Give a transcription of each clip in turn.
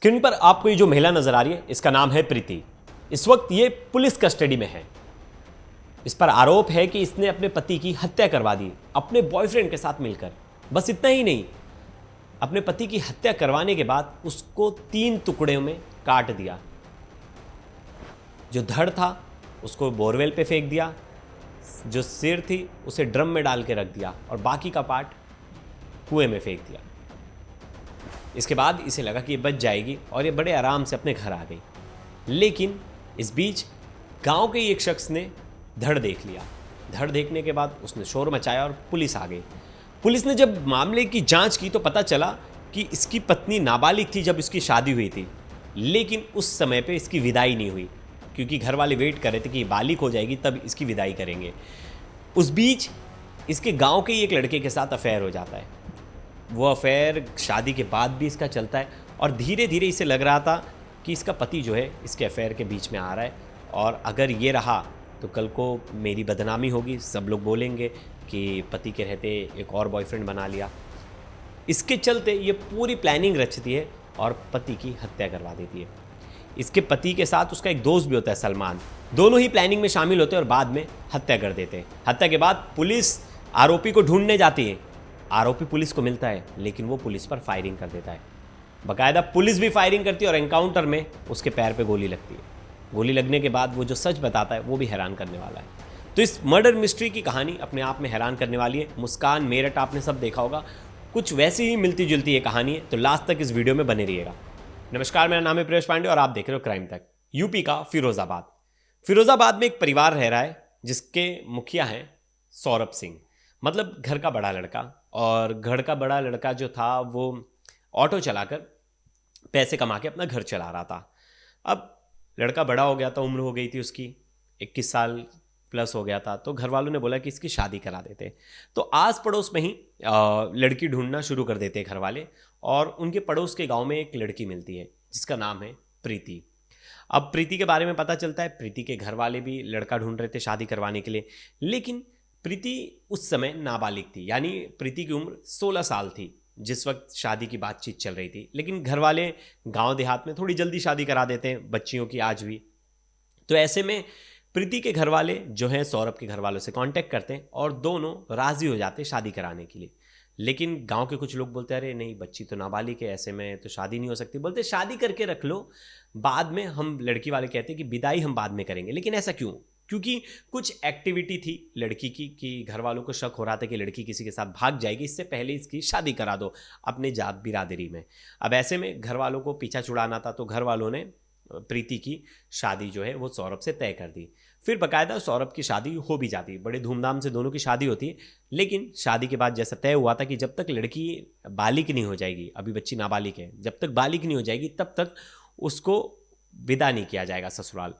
Screen पर आपको ये जो महिला नजर आ रही है, इसका नाम है प्रीति। इस वक्त ये पुलिस कस्टडी में है। इस पर आरोप है कि इसने अपने पति की हत्या करवा दी अपने बॉयफ्रेंड के साथ मिलकर। बस इतना ही नहीं, अपने पति की हत्या करवाने के बाद उसको 3 टुकड़ों में काट दिया। जो धड़ था उसको बोरवेल पे फेंक दिया, जो सिर थी उसे ड्रम में डाल के रख दिया और बाकी का पार्ट कुएं में फेंक दिया। इसके बाद इसे लगा कि ये बच जाएगी और ये बड़े आराम से अपने घर आ गई। लेकिन इस बीच गांव के ही एक शख्स ने धड़ देख लिया। धड़ देखने के बाद उसने शोर मचाया और पुलिस आ गई। पुलिस ने जब मामले की जांच की तो पता चला कि इसकी पत्नी नाबालिग थी जब इसकी शादी हुई थी, लेकिन उस समय पे इसकी विदाई नहीं हुई क्योंकि घर वाले वेट कर रहे थे कि ये बालिग हो जाएगी तब इसकी विदाई करेंगे। उस बीच इसके गांव के ही एक लड़के के साथ अफेयर हो जाता है। वो अफेयर शादी के बाद भी इसका चलता है और धीरे धीरे इसे लग रहा था कि इसका पति जो है इसके अफेयर के बीच में आ रहा है और अगर ये रहा तो कल को मेरी बदनामी होगी, सब लोग बोलेंगे कि पति के रहते एक और बॉयफ्रेंड बना लिया। इसके चलते ये पूरी प्लानिंग रचती है और पति की हत्या करवा देती है। इसके पति के साथ उसका एक दोस्त भी होता है सलमान। दोनों ही प्लानिंग में शामिल होते हैं और बाद में हत्या कर देते हैं। हत्या के बाद पुलिस आरोपी को ढूंढने जाती है। आरोपी पुलिस को मिलता है लेकिन वो पुलिस पर फायरिंग कर देता है। बाकायदा पुलिस भी फायरिंग करती है और एनकाउंटर में उसके पैर पे गोली लगती है। गोली लगने के बाद वो जो सच बताता है वो भी हैरान करने वाला है। तो इस मर्डर मिस्ट्री की कहानी अपने आप में हैरान करने वाली है। मुस्कान मेरठ आपने सब देखा होगा, कुछ वैसी ही मिलती जुलती ये कहानी है। तो लास्ट तक इस वीडियो में बने रहिएगा। नमस्कार, मेरा नाम है प्रियेश पांडे और आप देख रहे हो क्राइम तक। यूपी का फिरोजाबाद में एक परिवार रह रहा है जिसके मुखिया हैं सौरभ सिंह, मतलब घर का बड़ा लड़का। और घर का बड़ा लड़का जो था वो ऑटो चलाकर पैसे कमा के अपना घर चला रहा था। अब लड़का बड़ा हो गया था, उम्र हो गई थी उसकी, 21 साल प्लस हो गया था। तो घर वालों ने बोला कि इसकी शादी करा देते। तो आस पड़ोस में ही लड़की ढूंढना शुरू कर देते घर वाले और उनके पड़ोस के गांव में एक लड़की मिलती है जिसका नाम है प्रीति। अब प्रीति के बारे में पता चलता है, प्रीति के घर वाले भी लड़का ढूंढ रहे थे शादी करवाने के लिए, लेकिन प्रीति उस समय नाबालिग थी। यानी प्रीति की उम्र 16 साल थी जिस वक्त शादी की बातचीत चल रही थी। लेकिन घर वाले गांव देहात में थोड़ी जल्दी शादी करा देते हैं बच्चियों की आज भी। तो ऐसे में प्रीति के घर वाले जो हैं सौरभ के घर वालों से कांटेक्ट करते हैं और दोनों राजी हो जाते हैं शादी कराने के लिए। लेकिन गांव के कुछ लोग बोलते हैं अरे नहीं, बच्ची तो नाबालिग है, ऐसे में तो शादी नहीं हो सकती। बोलते शादी करके रख लो, बाद में हम लड़की वाले कहते हैं कि विदाई हम बाद में करेंगे। लेकिन ऐसा क्यों? क्योंकि कुछ एक्टिविटी थी लड़की की कि घर वालों को शक हो रहा था कि लड़की किसी के साथ भाग जाएगी, इससे पहले इसकी शादी करा दो अपने जात बिरादरी में। अब ऐसे में घर वालों को पीछा छुड़ाना था तो घर वालों ने प्रीति की शादी जो है वो सौरभ से तय कर दी। फिर बाकायदा सौरभ की शादी हो भी जाती, बड़े धूमधाम से दोनों की शादी होती है। लेकिन शादी के बाद जैसा तय हुआ था कि जब तक लड़की बालिग नहीं हो जाएगी, अभी बच्ची नाबालिग है, जब तक बालिग नहीं हो जाएगी तब तक उसको विदा नहीं किया जाएगा ससुराल।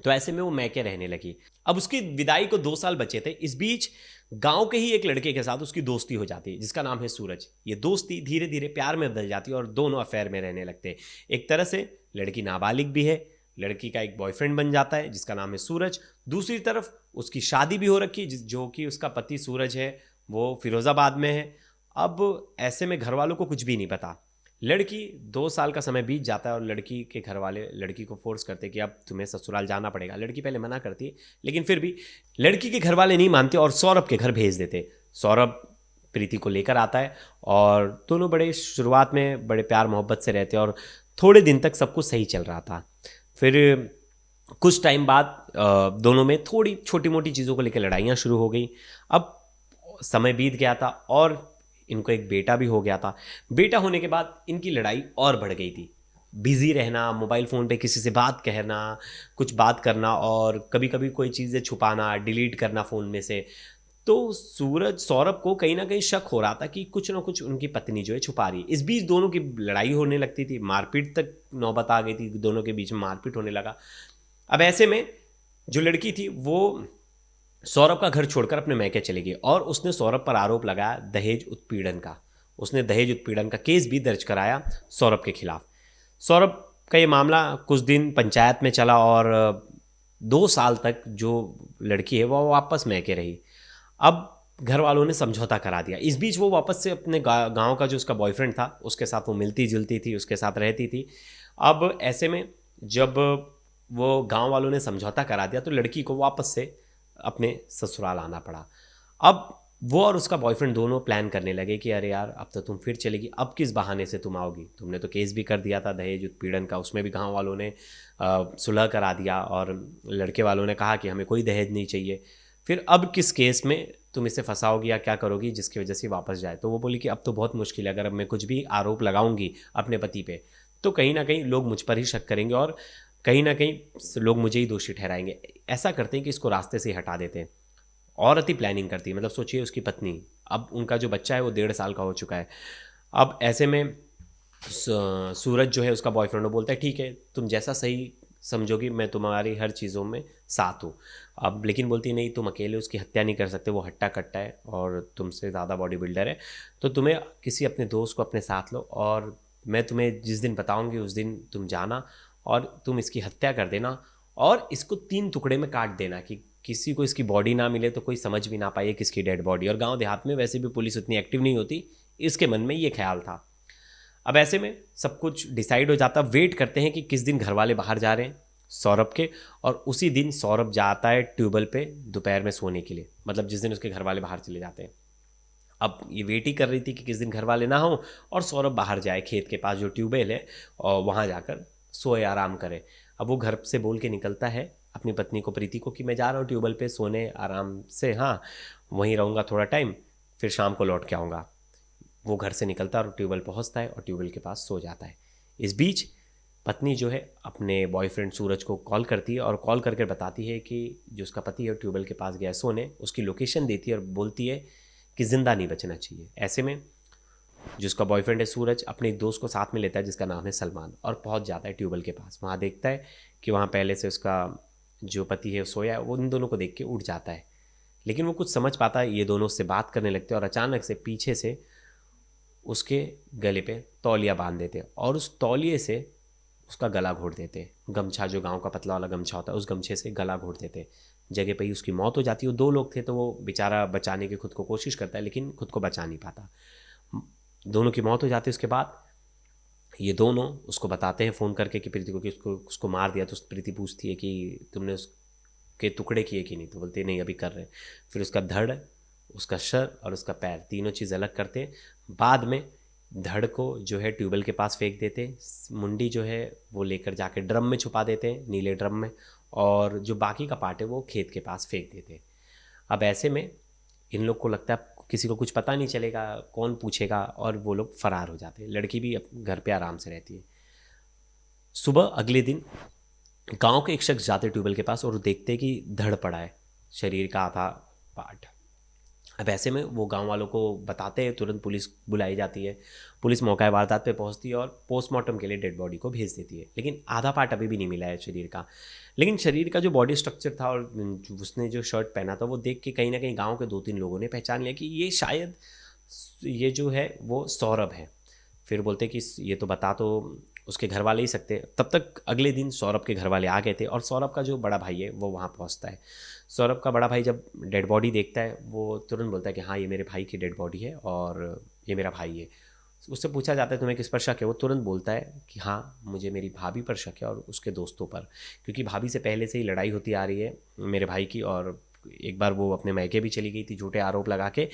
तो ऐसे में वो मैके रहने लगी। अब उसकी विदाई को 2 साल बचे थे। इस बीच गांव के ही एक लड़के के साथ उसकी दोस्ती हो जाती है जिसका नाम है सूरज। ये दोस्ती धीरे धीरे प्यार में बदल जाती है और दोनों अफेयर में रहने लगते हैं। एक तरह से लड़की नाबालिग भी है, लड़की का एक बॉयफ्रेंड बन जाता है जिसका नाम है सूरज। दूसरी तरफ उसकी शादी भी हो रखी है, जो कि उसका पति सूरज है वो फिरोजाबाद में है। अब ऐसे में घर वालों को कुछ भी नहीं पता। लड़की 2 साल का समय बीत जाता है और लड़की के घर वाले लड़की को फोर्स करते कि अब तुम्हें ससुराल जाना पड़ेगा। लड़की पहले मना करती है लेकिन फिर भी लड़की के घर वाले नहीं मानते और सौरभ के घर भेज देते। सौरभ प्रीति को लेकर आता है और दोनों बड़े शुरुआत में बड़े प्यार मोहब्बत से रहते और थोड़े दिन तक सब कुछ सही चल रहा था। फिर कुछ टाइम बाद दोनों में थोड़ी छोटी मोटी चीज़ों को लेकर लड़ाइयाँ शुरू हो गई। अब समय बीत गया था और इनको एक बेटा भी हो गया था। बेटा होने के बाद इनकी लड़ाई और बढ़ गई थी। बिजी रहना, मोबाइल फ़ोन पे किसी से बात कहना, कुछ बात करना और कभी कभी कोई चीज़ें छुपाना, डिलीट करना फ़ोन में से। तो सौरभ को कहीं ना कहीं शक हो रहा था कि कुछ ना कुछ उनकी पत्नी जो है छुपा रही है। इस बीच दोनों की लड़ाई होने लगती थी, मारपीट तक नौबत आ गई थी, दोनों के बीच में मारपीट होने लगा। अब ऐसे में जो लड़की थी वो सौरभ का घर छोड़कर अपने मैके चली गई और उसने सौरभ पर आरोप लगाया दहेज उत्पीड़न का। उसने दहेज उत्पीड़न का केस भी दर्ज कराया सौरभ के खिलाफ। सौरभ का ये मामला कुछ दिन पंचायत में चला और 2 साल तक जो लड़की है वो वापस मैके रही। अब घर वालों ने समझौता करा दिया। इस बीच वो वापस से अपने गांव का जो उसका बॉयफ्रेंड था उसके साथ वो मिलती जुलती थी, उसके साथ रहती थी। अब ऐसे में जब वो गांव वालों ने समझौता करा दिया तो लड़की को वापस से अपने ससुराल आना पड़ा। अब वो और उसका बॉयफ्रेंड दोनों प्लान करने लगे कि अरे यार अब तो तुम फिर चलेगी, अब किस बहाने से तुम आओगी, तुमने तो केस भी कर दिया था दहेज उत्पीड़न का, उसमें भी गांव वालों ने सुलह करा दिया और लड़के वालों ने कहा कि हमें कोई दहेज नहीं चाहिए, फिर अब किस केस में तुम इसे फंसाओगी या क्या करोगी जिसकी वजह से वापस जाए। तो वो बोली कि अब तो बहुत मुश्किल है, अगर अब मैं कुछ भी आरोप लगाऊंगी अपने पति पे तो कहीं ना कहीं लोग मुझ पर ही शक करेंगे और कहीं ना कहीं लोग मुझे ही दोषी ठहराएंगे। ऐसा करते हैं कि इसको रास्ते से ही हटा देते हैं। औरत ही प्लानिंग करती है, मतलब सोचिए उसकी पत्नी, अब उनका जो बच्चा है वो 1.5 साल का हो चुका है। अब ऐसे में सूरज जो है उसका बॉयफ्रेंड, वो बोलता है ठीक है तुम जैसा सही समझोगी मैं तुम्हारी हर चीज़ों में साथ हूँ। अब लेकिन बोलती नहीं, तुम अकेले उसकी हत्या नहीं कर सकते, वो हट्टा कट्टा है और तुमसे ज़्यादा बॉडी बिल्डर है, तो तुम्हें किसी अपने दोस्त को अपने साथ लो और मैं तुम्हें जिस दिन बताऊंगी उस दिन तुम जाना और तुम इसकी हत्या कर देना और इसको 3 टुकड़े में काट देना कि किसी को इसकी बॉडी ना मिले तो कोई समझ भी ना पाए किसकी डेड बॉडी। और गांव देहात में वैसे भी पुलिस उतनी एक्टिव नहीं होती, इसके मन में ये ख्याल था। अब ऐसे में सब कुछ डिसाइड हो जाता, वेट करते हैं कि किस दिन घर वाले बाहर जा रहे हैं सौरभ के, और उसी दिन सौरभ जाता है ट्यूबवेल पे दोपहर में सोने के लिए, मतलब जिस दिन उसके घर वाले बाहर चले जाते हैं। अब ये वेट ही कर रही थी कि किस दिन घर वाले ना हो और सौरभ बाहर जाए खेत के पास जो ट्यूबवेल है और वहाँ जाकर सोए आराम करे। अब वो घर से बोल के निकलता है अपनी पत्नी को प्रीति को कि मैं जा रहा हूँ ट्यूबवेल पे सोने आराम से, हाँ वहीं रहूँगा थोड़ा टाइम, फिर शाम को लौट के आऊँगा। वो घर से निकलता है और ट्यूबवेल पहुंचता है और ट्यूबवेल के पास सो जाता है। इस बीच पत्नी जो है अपने बॉयफ्रेंड सूरज को कॉल करती है और कॉल करके बताती है कि जो उसका पति है ट्यूबवेल के पास गया है सोने, उसकी लोकेशन देती है और बोलती है कि ज़िंदा नहीं बचना चाहिए। ऐसे में जो उसका बॉयफ्रेंड है सूरज अपने एक दोस्त को साथ में लेता है जिसका नाम है सलमान और पहुंच जाता है ट्यूबवेल के पास। वहाँ देखता है कि वहाँ पहले से उसका जो पति है सोया है, वो इन दोनों को देख के उठ जाता है, लेकिन वो कुछ समझ पाता है, ये दोनों उससे बात करने लगते हैं और अचानक से पीछे से उसके गले पे तौलिया बांध देते और उस तौलिए से उसका गला घोट देते। गमछा जो गांव का पतला वाला गमछा होता है उस गमछे से गला घोट देते। जगह पे ही उसकी मौत हो जाती है। वो 2 लोग थे तो वो बेचारा बचाने की खुद को कोशिश करता है लेकिन खुद को बचा नहीं पाता। दोनों की मौत हो जाती है। उसके बाद ये दोनों उसको बताते हैं फ़ोन करके कि प्रीति को कि उसको मार दिया। तो प्रीति पूछती है कि तुमने उसके टुकड़े किए कि नहीं, तो बोलते नहीं अभी कर रहे हैं। फिर उसका धड़, उसका सर और उसका पैर तीनों चीज़ अलग करते। बाद में धड़ को जो है ट्यूबवेल के पास फेंक देते, मुंडी जो है वो लेकर जाके ड्रम में छुपा देते हैं, नीले ड्रम में, और जो बाकी का पार्ट है वो खेत के पास फेंक देते। अब ऐसे में इन लोग को लगता है किसी को कुछ पता नहीं चलेगा, कौन पूछेगा, और वो लोग फरार हो जाते हैं। लड़की भी घर पे आराम से रहती है। सुबह अगले दिन गांव के एक शख्स जाते ट्यूबवेल के पास और देखते कि धड़ पड़ा है, शरीर का आधा पार्ट। अब ऐसे में वो गांव वालों को बताते हैं, तुरंत पुलिस बुलाई जाती है। पुलिस मौका वारदात पे पहुंचती है और पोस्टमार्टम के लिए डेड बॉडी को भेज देती है, लेकिन आधा पार्ट अभी भी नहीं मिला है शरीर का। लेकिन शरीर का जो बॉडी स्ट्रक्चर था और उसने जो शर्ट पहना था वो देख के कहीं ना कहीं गाँव के 2-3 लोगों ने पहचान लिया कि ये शायद ये जो है वो सौरभ है। फिर बोलते कि ये तो बता तो उसके घर वाले ही सकते। तब तक अगले दिन सौरभ के घर वाले आ गए थे और सौरभ का जो बड़ा भाई है वो वहाँ पहुँचता है। सौरभ का बड़ा भाई जब डेड बॉडी देखता है वो तुरंत बोलता है कि हाँ ये मेरे भाई की डेड बॉडी है और ये मेरा भाई है। उससे पूछा जाता है तुम्हें किस पर शक है, वो तुरंत बोलता है कि हाँ मुझे मेरी भाभी पर शक है और उसके दोस्तों पर, क्योंकि भाभी से पहले से ही लड़ाई होती आ रही है मेरे भाई की, और एक बार वो अपने मायके भी चली गई थी झूठे आरोप लगा के,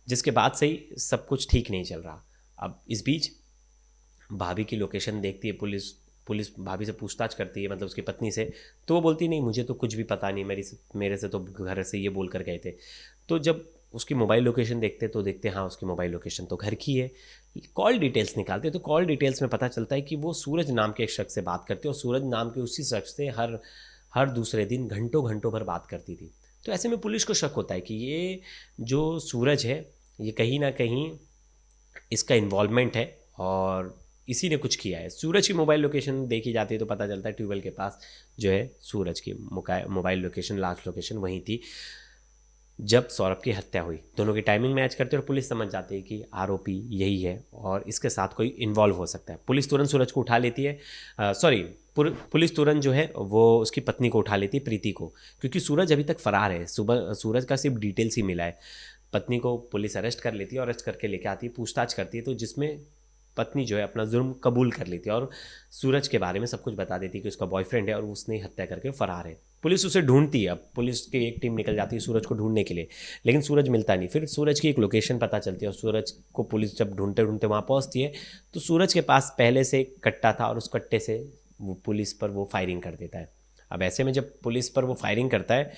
जिसके बाद से ही सब कुछ ठीक नहीं चल रहा। अब इस बीच भाभी की लोकेशन देखती है पुलिस। पुलिस भाभी से पूछताछ करती है, मतलब उसकी पत्नी से, तो वो बोलती नहीं मुझे तो कुछ भी पता नहीं, मेरे से तो घर से ये बोल कर गए थे। तो जब उसकी मोबाइल लोकेशन देखते तो देखते हाँ उसकी मोबाइल लोकेशन तो घर की है। कॉल डिटेल्स निकालते तो कॉल डिटेल्स में पता चलता है कि वो सूरज नाम के एक शख्स से बात करती है और सूरज नाम के उसी शख्स से हर दूसरे दिन घंटों घंटों भर बात करती थी। तो ऐसे में पुलिस को शक होता है कि ये जो सूरज है ये कहीं ना कहीं इसका इन्वॉल्वमेंट है और इसी ने कुछ किया है। सूरज की मोबाइल लोकेशन देखी जाती है तो पता चलता है ट्यूबवेल के पास जो है सूरज की मोबाइल लोकेशन, लास्ट लोकेशन वहीं थी जब सौरभ की हत्या हुई। दोनों की टाइमिंग मैच करते और पुलिस समझ जाती है कि आरोपी यही है और इसके साथ कोई इन्वॉल्व हो सकता है। पुलिस तुरंत सूरज को उठा लेती है, पुलिस तुरंत जो है वो उसकी पत्नी को उठा लेती है प्रीति को, क्योंकि सूरज अभी तक फरार है। सुबह सूरज का सिर्फ डिटेल्स ही मिला है। पत्नी को पुलिस अरेस्ट कर लेती है और अरेस्ट करके लेके आती है, पूछताछ करती है, तो जिसमें पत्नी जो है अपना जुर्म कबूल कर लेती है और सूरज के बारे में सब कुछ बता देती है कि उसका बॉयफ्रेंड है और उसने हत्या करके फरार है। पुलिस उसे ढूंढती है, अब पुलिस की एक टीम निकल जाती है सूरज को ढूंढने के लिए, लेकिन सूरज मिलता नहीं। फिर सूरज की एक लोकेशन पता चलती है और सूरज को पुलिस जब ढूंढते ढूंढते वहाँ पहुँचती है तो सूरज के पास पहले से एक कट्टा था और उस कट्टे से वो पुलिस पर वो फायरिंग कर देता है। अब ऐसे में जब पुलिस पर वो फायरिंग करता है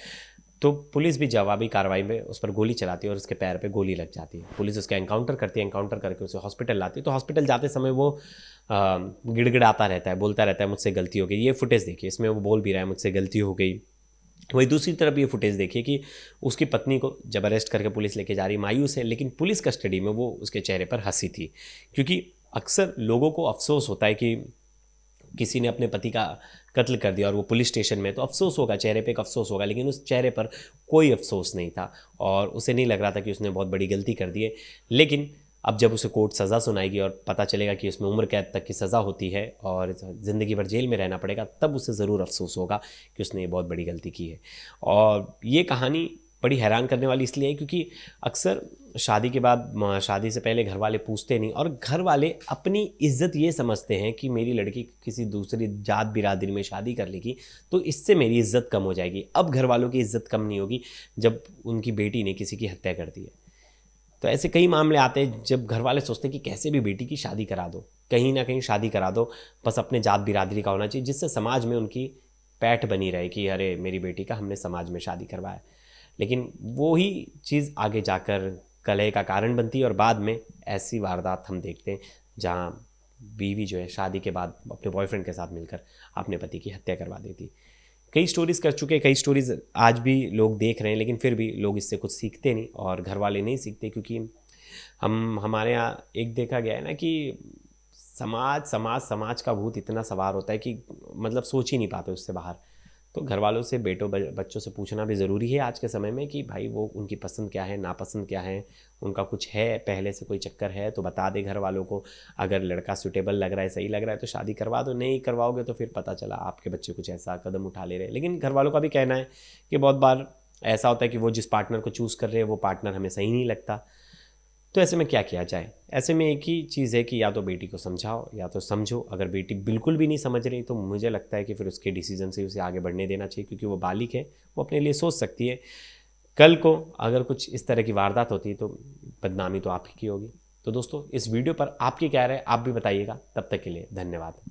तो पुलिस भी जवाबी कार्रवाई में उस पर गोली चलाती है और उसके पैर पे गोली लग जाती है। पुलिस उसका एनकाउंटर करती है, एनकाउंटर करके उसे हॉस्पिटल लाती है। तो हॉस्पिटल जाते समय वो गिड़गिड़ाता रहता है, बोलता रहता है मुझसे गलती हो गई। ये फुटेज देखिए, इसमें वो बोल भी रहा है मुझसे गलती हो गई। वही दूसरी तरफ ये फुटेज देखिए कि उसकी पत्नी को जब अरेस्ट करके पुलिस लेके जा रही, मायूस है, लेकिन पुलिस कस्टडी में वो उसके चेहरे पर हंसी थी। क्योंकि अक्सर लोगों को अफसोस होता है कि किसी ने अपने पति का कत्ल कर दिया और वो पुलिस स्टेशन में, तो अफसोस होगा, चेहरे पे एक अफसोस होगा, लेकिन उस चेहरे पर कोई अफसोस नहीं था और उसे नहीं लग रहा था कि उसने बहुत बड़ी गलती कर दी है। लेकिन अब जब उसे कोर्ट सज़ा सुनाएगी और पता चलेगा कि उसमें उम्र कैद तक की सज़ा होती है और ज़िंदगी भर जेल में रहना पड़ेगा, तब उसे ज़रूर अफसोस होगा कि उसने ये बहुत बड़ी गलती की है। और ये कहानी बड़ी हैरान करने वाली इसलिए है क्योंकि अक्सर शादी के बाद, शादी से पहले घर वाले पूछते नहीं और घर वाले अपनी इज्जत ये समझते हैं कि मेरी लड़की किसी दूसरी जात बिरादरी में शादी कर लेगी तो इससे मेरी इज्जत कम हो जाएगी। अब घर वालों की इज्जत कम नहीं होगी जब उनकी बेटी ने किसी की हत्या कर दी है। तो ऐसे कई मामले आते हैं जब घर वाले सोचते हैं कि कैसे भी बेटी की शादी करा दो, कहीं ना कहीं शादी करा दो, बस अपने जात बिरादरी का होना चाहिए, जिससे समाज में उनकी पैठ बनी रहे कि अरे मेरी बेटी का हमने समाज में शादी करवाया। लेकिन वो ही चीज़ आगे जाकर कलह का कारण बनती है और बाद में ऐसी वारदात हम देखते हैं जहाँ बीवी जो है शादी के बाद अपने बॉयफ्रेंड के साथ मिलकर अपने पति की हत्या करवा देती। कई स्टोरीज़ कर चुके, कई स्टोरीज़ आज भी लोग देख रहे हैं, लेकिन फिर भी लोग इससे कुछ सीखते नहीं और घर वाले नहीं सीखते क्योंकि हमारे यहाँ एक देखा गया है ना कि समाज का भूत इतना सवार होता है कि मतलब सोच ही नहीं पाते उससे बाहर। तो घर वालों से, बच्चों से पूछना भी ज़रूरी है आज के समय में कि भाई वो उनकी पसंद क्या है, नापसंद क्या है, उनका कुछ है पहले से कोई चक्कर है तो बता दे घर वालों को। अगर लड़का सूटेबल लग रहा है, सही लग रहा है तो शादी करवा दो, नहीं करवाओगे तो फिर पता चला आपके बच्चे कुछ ऐसा कदम उठा ले रहे हैं। लेकिन घर वालों का भी कहना है कि बहुत बार ऐसा होता है कि वो जिस पार्टनर को चूज़ कर रहे हैं वो पार्टनर हमें सही नहीं लगता। तो ऐसे में क्या किया जाए? ऐसे में एक ही चीज़ है कि या तो बेटी को समझाओ या तो समझो। अगर बेटी बिल्कुल भी नहीं समझ रही तो मुझे लगता है कि फिर उसके डिसीजन से उसे आगे बढ़ने देना चाहिए क्योंकि वो बालिग है, वो अपने लिए सोच सकती है। कल को अगर कुछ इस तरह की वारदात होती है तो बदनामी तो आप ही की होगी। तो दोस्तों, इस वीडियो पर आपकी क्या राय है आप भी बताइएगा। तब तक के लिए धन्यवाद।